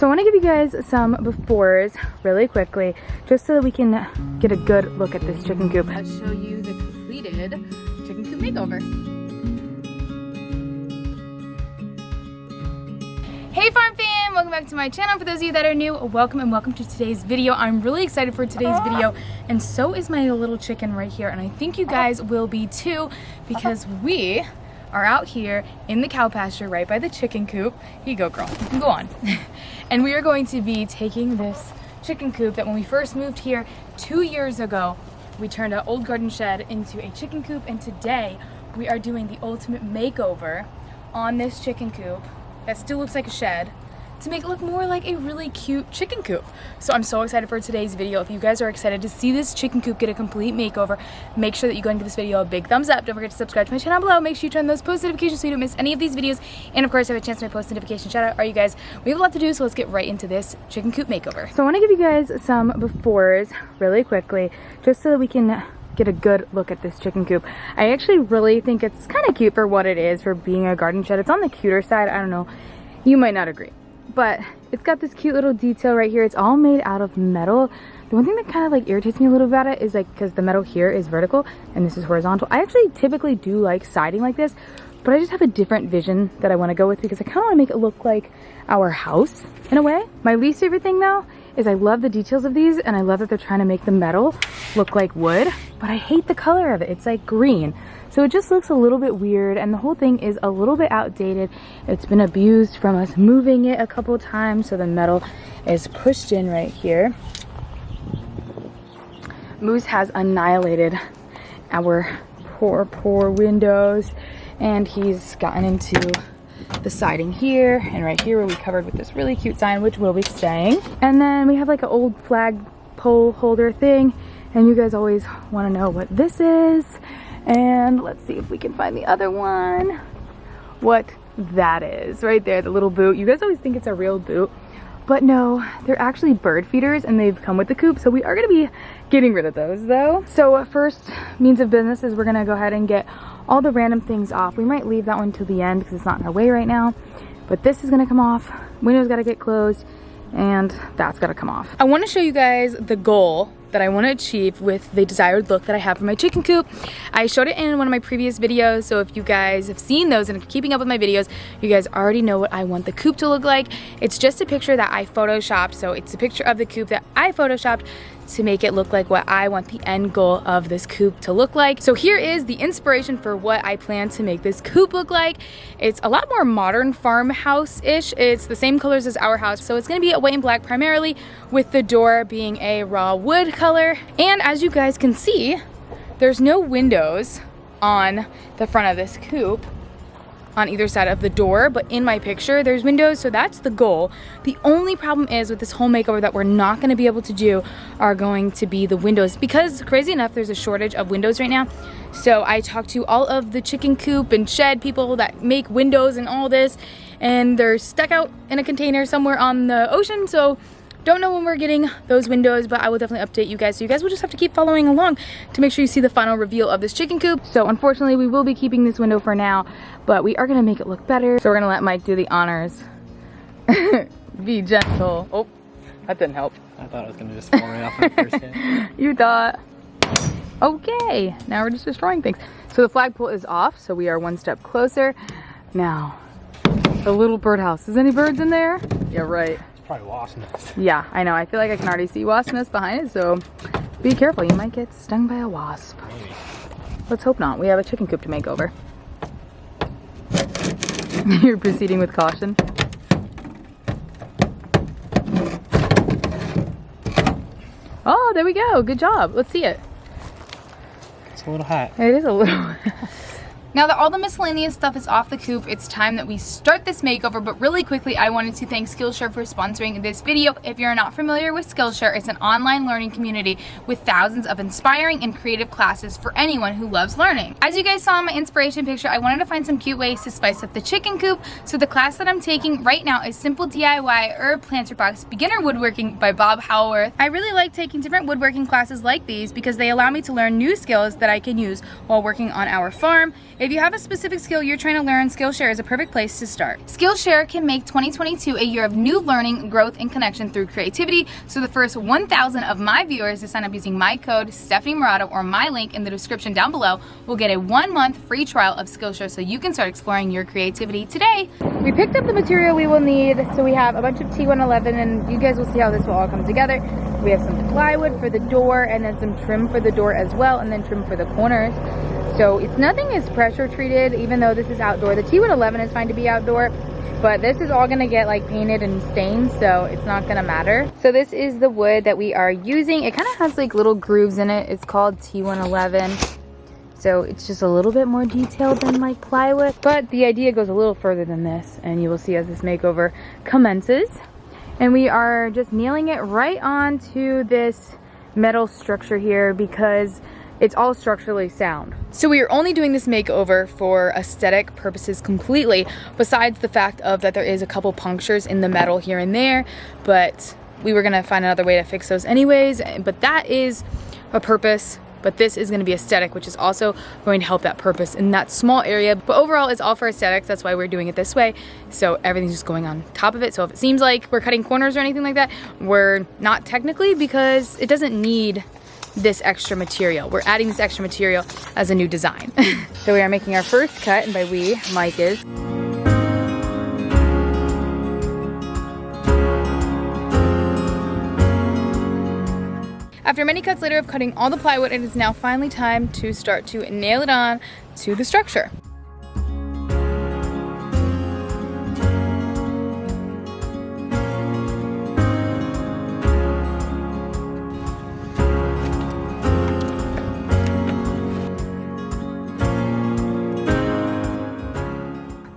So I want to give you guys some befores really quickly, just so that we can get a good look at this chicken coop. I'll show you the completed chicken coop makeover. Hey farm fam, welcome back to my channel. For those of you that are new, welcome and welcome to today's video. I'm really excited for today's video, and so is my little chicken right here, and I think you guys will be too, because we are out here in the cow pasture right by the chicken coop. Here you go, girl, you can go on. And we are going to be taking this chicken coop that when we first moved here 2 years ago, we turned an old garden shed into a chicken coop, and today we are doing the ultimate makeover on this chicken coop that still looks like a shed to make it look more like a really cute chicken coop. So I'm so excited for today's video. If you guys are excited to see this chicken coop get a complete makeover, make sure that you go and give this video a big thumbs up. Don't forget to subscribe to my channel below. Make sure you turn those post notifications so you don't miss any of these videos. And of course, have a chance to my post notification shout out. All right, you guys, we have a lot to do, so let's get right into this chicken coop makeover. So I want to give you guys some befores really quickly, just so that we can get a good look at this chicken coop. I actually really think it's kind of cute for what it is, for being a garden shed. It's on the cuter side. I don't know, you might not agree, but it's got this cute little detail right here. It's all made out of metal. The one thing that kind of like irritates me a little about it is like, because the metal here is vertical and this is horizontal. I actually typically do like siding like this, but I just have a different vision that I want to go with, because I kind of want to make it look like our house in a way. My least favorite thing though is I love the details of these, and I love that they're trying to make the metal look like wood, but I hate the color of it. It's like green. So it just looks a little bit weird, and the whole thing is a little bit outdated. It's been abused from us moving it a couple times, so the metal is pushed in right here. Moose has annihilated our poor windows, and he's gotten into the siding here and right here, where we covered with this really cute sign, which will be staying. And then we have like an old flag pole holder thing, and you guys always want to know what this is. And let's see if we can find the other one, what that is right there, the little boot. You guys always think it's a real boot, but no, they're actually bird feeders, and they've come with the coop, so we are going to be getting rid of those though. So first means of business is we're going to go ahead and get all the random things off. We might leave that one till the end because it's not in our way right now, but this is going to come off. Windows got to get closed, and that's got to come off. I want to show you guys the goal that I want to achieve with the desired look that I have for my chicken coop. I showed it in one of my previous videos, so if you guys have seen those and are keeping up with my videos, you guys already know what I want the coop to look like. It's just a picture that I photoshopped, so it's a picture of the coop that I photoshopped to make it look like what I want the end goal of this coop to look like. So here is the inspiration for what I plan to make this coop look like. It's a lot more modern farmhouse-ish. It's the same colors as our house, so it's gonna be a white and black primarily, with the door being a raw wood color. And as you guys can see, there's no windows on the front of this coop on either side of the door, but in my picture there's windows, so that's the goal. The only problem is with this whole makeover that we're not going to be able to do are going to be the windows, because crazy enough there's a shortage of windows right now. So I talked to all of the chicken coop and shed people that make windows and all this, and they're stuck out in a container somewhere on the ocean, so don't know when we're getting those windows, but I will definitely update you guys. So you guys will just have to keep following along to make sure you see the final reveal of this chicken coop. So unfortunately, we will be keeping this window for now, but we are gonna make it look better. So we're gonna let Mike do the honors. Be gentle. Oh, that didn't help. I thought I was gonna just fall right off my first hit. You thought. Okay, now we're just destroying things. So the flagpole is off, so we are one step closer. Now, the little birdhouse. Is any birds in there? Yeah, right. Probably wasp nest. Yeah, I know. I feel like I can already see wasp nest behind it, so be careful. You might get stung by a wasp. Maybe. Let's hope not. We have a chicken coop to make over. You're proceeding with caution. Oh, there we go. Good job. Let's see it. It's a little hot. It is a little. Now that all the miscellaneous stuff is off the coop, it's time that we start this makeover, but really quickly, I wanted to thank Skillshare for sponsoring this video. If you're not familiar with Skillshare, it's an online learning community with thousands of inspiring and creative classes for anyone who loves learning. As you guys saw in my inspiration picture, I wanted to find some cute ways to spice up the chicken coop, so the class that I'm taking right now is Simple DIY Herb Planter Box Beginner Woodworking by Bob Howelworth. I really like taking different woodworking classes like these because they allow me to learn new skills that I can use while working on our farm. If you have a specific skill you're trying to learn, Skillshare is a perfect place to start. Skillshare can make 2022 a year of new learning, growth, and connection through creativity. So the first 1,000 of my viewers to sign up using my code, Stephanie Murata, or my link in the description down below will get a 1-month free trial of Skillshare so you can start exploring your creativity today. We picked up the material we will need. So we have a bunch of T111, and you guys will see how this will all come together. We have some plywood for the door, and then some trim for the door as well, and then trim for the corners. So it's nothing is pressure treated, even though this is outdoor. The T111 is fine to be outdoor, but this is all gonna get like painted and stained, so it's not gonna matter. So this is the wood that we are using. It kind of has like little grooves in it. It's called T111. So it's just a little bit more detailed than like plywood, but the idea goes a little further than this, and you will see as this makeover commences. And we are just nailing it right onto this metal structure here because it's all structurally sound. So we are only doing this makeover for aesthetic purposes completely, besides the fact of that there is a couple punctures in the metal here and there, but we were gonna find another way to fix those anyways. But that is a purpose, but this is gonna be aesthetic, which is also going to help that purpose in that small area. But overall, it's all for aesthetics. That's why we're doing it this way. So everything's just going on top of it. So if it seems like we're cutting corners or anything like that, we're not technically, because it doesn't need this extra material. We're adding this extra material as a new design. So we are making our first cut, and by we, Mike is. After many cuts later of cutting all the plywood, it is now finally time to start to nail it on to the structure.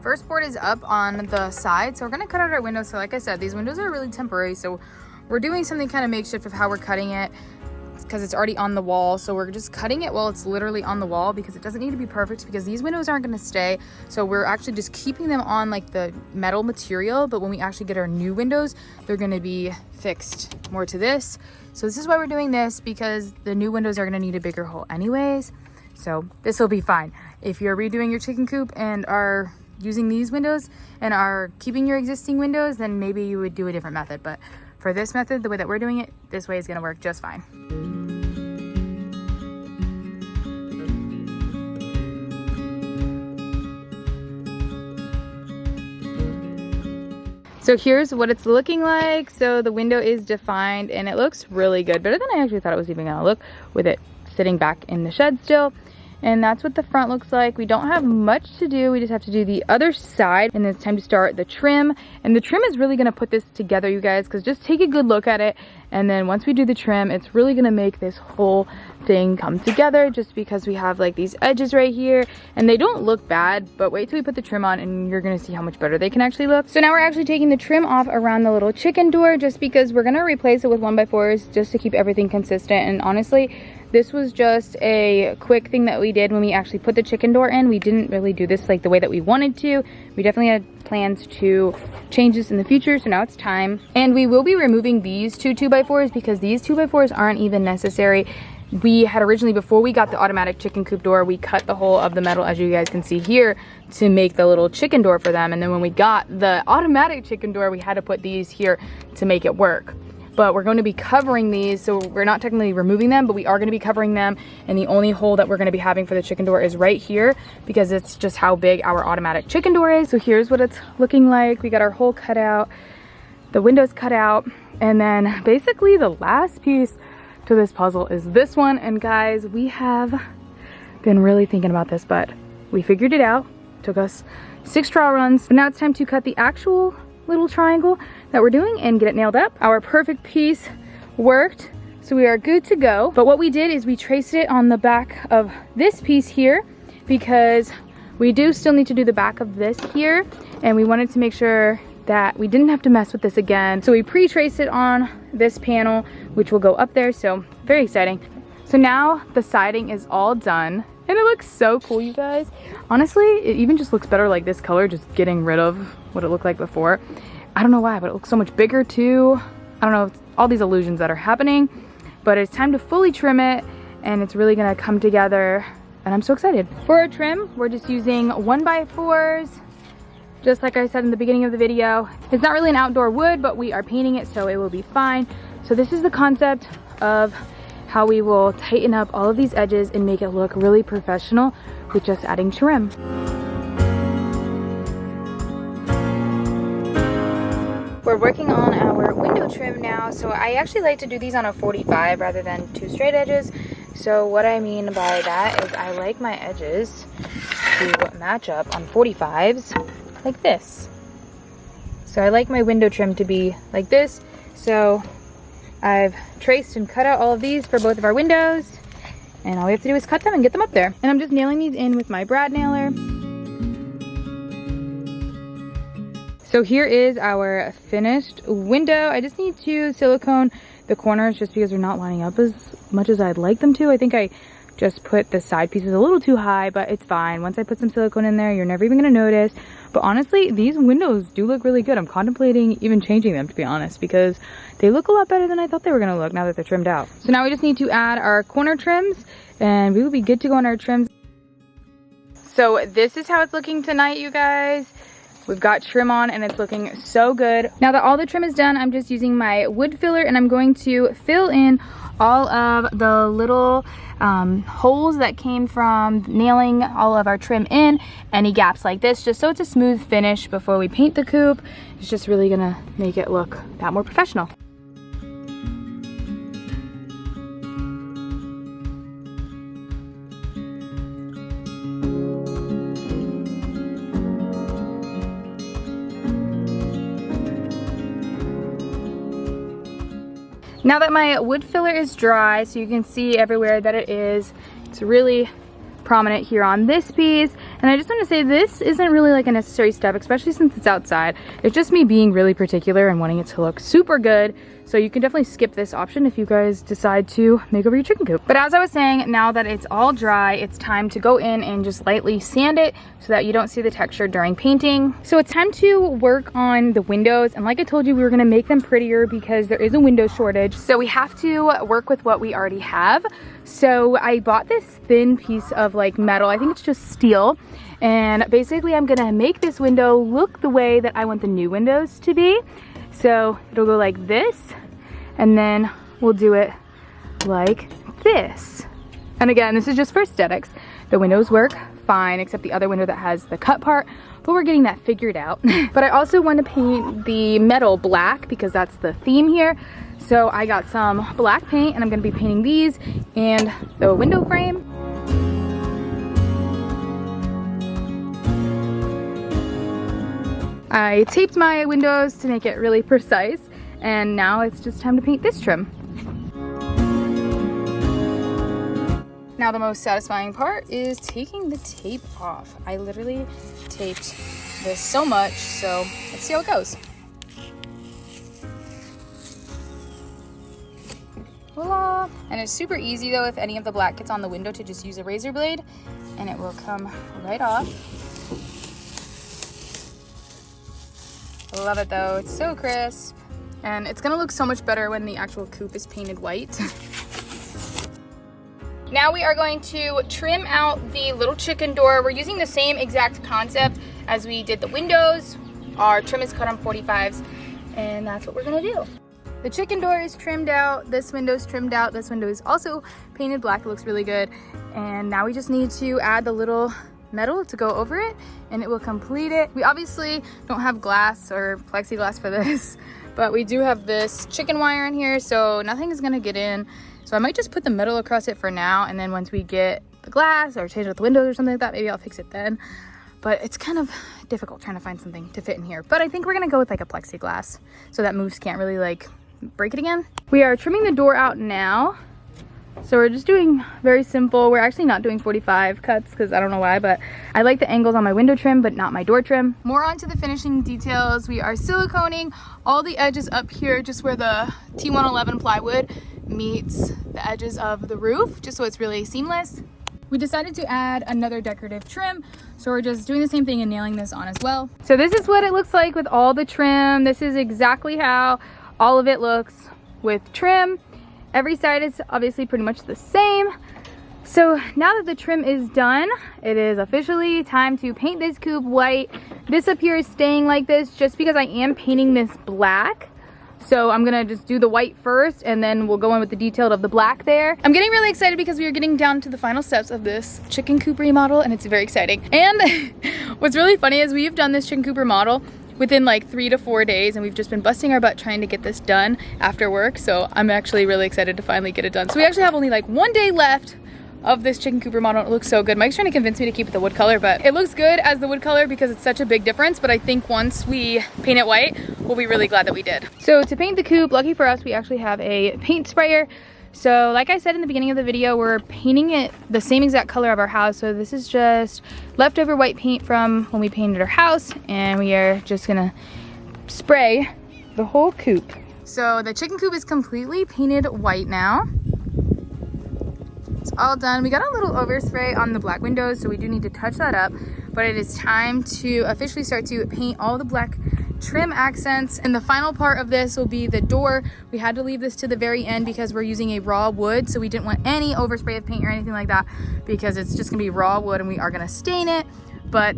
First board is up on the side, so we're gonna cut out our windows. So like I said, these windows are really temporary, so we're doing something kind of makeshift of how we're cutting it because it's already on the wall. So we're just cutting it while it's literally on the wall because it doesn't need to be perfect, because these windows aren't going to stay. So we're actually just keeping them on like the metal material, but when we actually get our new windows, they're going to be fixed more to this. So this is why we're doing this, because the new windows are going to need a bigger hole anyways. So this will be fine. If you're redoing your chicken coop and are using these windows and are keeping your existing windows, then maybe you would do a different method. But for this method, the way that we're doing it, this way is gonna work just fine. So here's what it's looking like. So the window is defined and it looks really good, better than I actually thought it was even gonna look with it sitting back in the shed still. And that's what the front looks like. We don't have much to do. We just have to do the other side, and then it's time to start the trim. And the trim is really gonna put this together, you guys, because just take a good look at it. And then once we do the trim, it's really gonna make this whole thing come together, just because we have like these edges right here and they don't look bad, but wait till we put the trim on and you're gonna see how much better they can actually look. So now we're actually taking the trim off around the little chicken door, just because we're gonna replace it with 1x4s just to keep everything consistent. And honestly, this was just a quick thing that we did when we actually put the chicken door in. We didn't really do this like the way that we wanted to. We definitely had plans to change this in the future, so now it's time. And we will be removing these two 2x4s because these 2x4s aren't even necessary. We had originally, before we got the automatic chicken coop door, we cut the hole of the metal, as you guys can see here, to make the little chicken door for them. And then when we got the automatic chicken door, we had to put these here to make it work. But we're going to be covering these, so we're not technically removing them, but we are going to be covering them. And the only hole that we're going to be having for the chicken door is right here, because it's just how big our automatic chicken door is. So here's what it's looking like. We got our hole cut out, the windows cut out, and then basically the last piece to this puzzle is this one. And guys, we have been really thinking about this, but we figured it out. Took us 6 trial runs. But now it's time to cut the actual little triangle that we're doing and get it nailed up. Our perfect piece worked, so we are good to go. But what we did is we traced it on the back of this piece here, because we do still need to do the back of this here, and we wanted to make sure that we didn't have to mess with this again. So we pre-traced it on this panel, which will go up there, so very exciting. So now the siding is all done, and it looks so cool, you guys. Honestly, it even just looks better like this color, just getting rid of what it looked like before. I don't know why, but it looks so much bigger too. I don't know, all these illusions that are happening, but it's time to fully trim it, and it's really gonna come together and I'm so excited. For our trim, we're just using 1x4s, just like I said in the beginning of the video. It's not really an outdoor wood, but we are painting it, so it will be fine. So this is the concept of how we will tighten up all of these edges and make it look really professional with just adding trim. We're working on our window trim now, so I actually like to do these on a 45 rather than 2 straight edges. So what I mean by that is I like my edges to match up on 45s like this. So I like my window trim to be like this. So I've traced and cut out all of these for both of our windows, and all we have to do is cut them and get them up there. And I'm just nailing these in with my brad nailer. So here is our finished window. I just need to silicone the corners just because they're not lining up as much as I'd like them to. I think I just put the side pieces a little too high, but it's fine. Once I put some silicone in there, you're never even gonna notice. But honestly, these windows do look really good. I'm contemplating even changing them, to be honest, because they look a lot better than I thought they were gonna look now that they're trimmed out. So now we just need to add our corner trims, and we will be good to go on our trims. So this is how it's looking tonight, you guys. We've got trim on and it's looking so good. Now that all the trim is done, I'm just using my wood filler and I'm going to fill in all of the little holes that came from nailing all of our trim in, any gaps like this, just so it's a smooth finish before we paint the coupe. It's just really gonna make it look that more professional. Now that my wood filler is dry, so you can see everywhere that it is, it's really prominent here on this piece. And I just want to say this isn't really like a necessary step, especially since it's outside. It's just me being really particular and wanting it to look super good. So you can definitely skip this option if you guys decide to make over your chicken coop. But as I was saying, now that it's all dry, it's time to go in and just lightly sand it so that you don't see the texture during painting. So it's time to work on the windows. And like I told you, we were gonna make them prettier because there is a window shortage. So we have to work with what we already have. So I bought this thin piece of like metal, I think it's just steel. And basically I'm gonna make this window look the way that I want the new windows to be. So it'll go like this, and then we'll do it like this. And again, this is just for aesthetics. The windows work fine, except the other window that has the cut part, but we're getting that figured out. But I also want to paint the metal black because that's the theme here. So I got some black paint and I'm gonna be painting these and the window frame. I taped my windows to make it really precise, and now it's just time to paint this trim. Now the most satisfying part is taking the tape off. I literally taped this so much, so let's see how it goes. Voila! And it's super easy though, if any of the black gets on the window, to just use a razor blade and it will come right off. I love it though, it's so crisp. And it's gonna look so much better when the actual coupe is painted white. Now we are going to trim out the little chicken door. We're using the same exact concept as we did the windows. Our trim is cut on 45s, and that's what we're gonna do. The chicken door is trimmed out, this window's trimmed out, this window is also painted black, it looks really good. And now we just need to add the little metal to go over it and it will complete it. We obviously don't have glass or plexiglass for this, but we do have this chicken wire in here, so nothing is gonna get in. So I might just put the metal across it for now, and then once we get the glass or change out the windows or something like that, maybe I'll fix it then. But it's kind of difficult trying to find something to fit in here. But I think we're gonna go with like a plexiglass so that moose can't really like break it again. We are trimming the door out now. So we're just doing very simple. We're actually not doing 45 cuts because I don't know why, but I like the angles on my window trim, but not my door trim. More on to the finishing details. We are siliconing all the edges up here, just where the T111 plywood meets the edges of the roof, just so it's really seamless. We decided to add another decorative trim, so we're just doing the same thing and nailing this on as well. So this is what it looks like with all the trim. This is exactly how all of it looks with trim. Every side is obviously pretty much the same, So now that the trim is done, it is officially time to paint this coop white. This up here is staying like this just because I am painting this black. So I'm gonna just do the white first and then we'll go in with the detail of the black there. I'm getting really excited because we are getting down to the final steps of this chicken coop remodel and it's very exciting. And what's really funny is we've done this chicken coop remodel within like 3 to 4 days and we've just been busting our butt trying to get this done after work. So I'm actually really excited to finally get it done. So we actually have only like 1 day left of this chicken coop remodel. It looks so good. Mike's trying to convince me to keep it the wood color, but it looks good as the wood color because it's such a big difference. But I think once we paint it white, we'll be really glad that we did. So to paint the coop, lucky for us, we actually have a paint sprayer. So like I said in the beginning of the video, we're painting it the same exact color of our house. So this is just leftover white paint from when we painted our house, and we are just gonna spray the whole coop. So the chicken coop is completely painted white now. It's all done. We got a little overspray on the black windows, so we do need to touch that up, but it is time to officially start to paint all the black trim accents. And the final part of this will be the door. We had to leave this to the very end because we're using a raw wood, so we didn't want any overspray of paint or anything like that because it's just gonna be raw wood and we are gonna stain it. But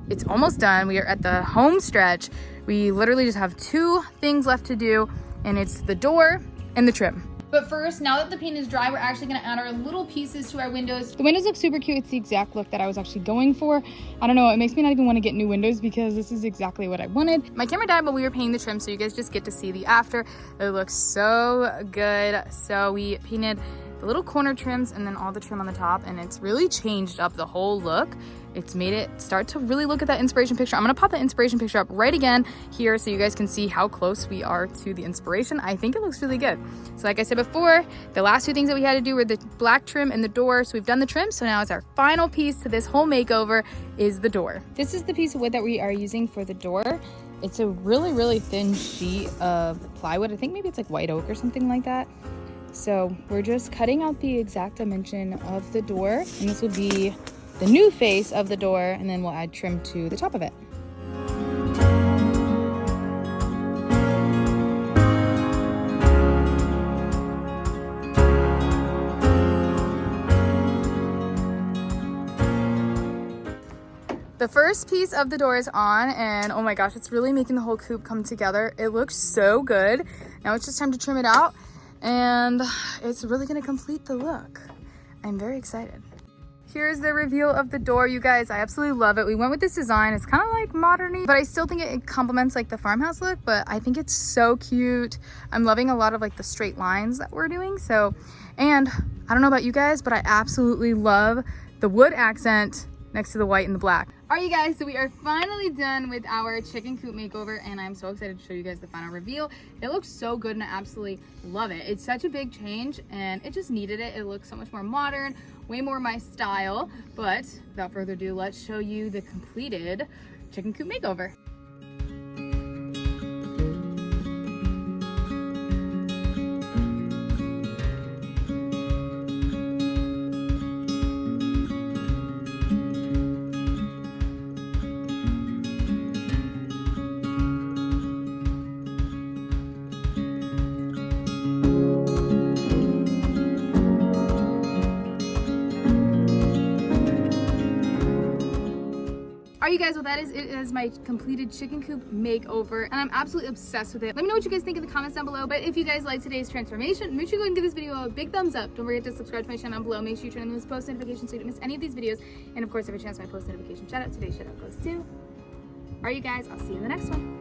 it's almost done. We are at the home stretch. We literally just have 2 things left to do, and it's the door and the trim. But first, now that the paint is dry, we're actually gonna add our little pieces to our windows. The windows look super cute. It's the exact look that I was actually going for. I don't know, it makes me not even wanna get new windows because this is exactly what I wanted. My camera died while we were painting the trim, so you guys just get to see the after. It looks so good. So we painted the little corner trims and then all the trim on the top, and it's really changed up the whole look. It's made it start to really look at that inspiration picture. I'm gonna pop that inspiration picture up right again here so you guys can see how close we are to the inspiration. I think it looks really good. So like I said before, the last 2 things that we had to do were the black trim and the door. So we've done the trim, so now it's our final piece to this whole makeover is the door. This is the piece of wood that we are using for the door. It's a really, really thin sheet of plywood. I think maybe it's like white oak or something like that. So we're just cutting out the exact dimension of the door, and this will be the new face of the door, and then we'll add trim to the top of it. The first piece of the door is on, and oh my gosh, it's really making the whole coop come together. It looks so good. Now it's just time to trim it out, and it's really gonna complete the look. I'm very excited. Here's the reveal of the door, you guys. I absolutely love it. We went with this design. It's kind of like modern-y, but I still think it complements like the farmhouse look, but I think it's so cute. I'm loving a lot of like the straight lines that we're doing. So, and I don't know about you guys, but I absolutely love the wood accent next to the white and the black. All right, you guys, so we are finally done with our chicken coop makeover, and I'm so excited to show you guys the final reveal. It looks so good, and I absolutely love it. It's such a big change, and it just needed it. It looks so much more modern, way more my style. But without further ado, let's show you the completed chicken coop makeover. All right, you guys, well, that is it as my completed chicken coop makeover, and I'm absolutely obsessed with it. Let me know what you guys think in the comments down below. But if you guys like today's transformation, make sure you go and give this video a big thumbs up. Don't forget to subscribe to my channel down below. Make sure you turn on those post notifications so you don't miss any of these videos. And of course, every chance my post notification shout out, today's shout out goes to. All right, you guys, I'll see you in the next one.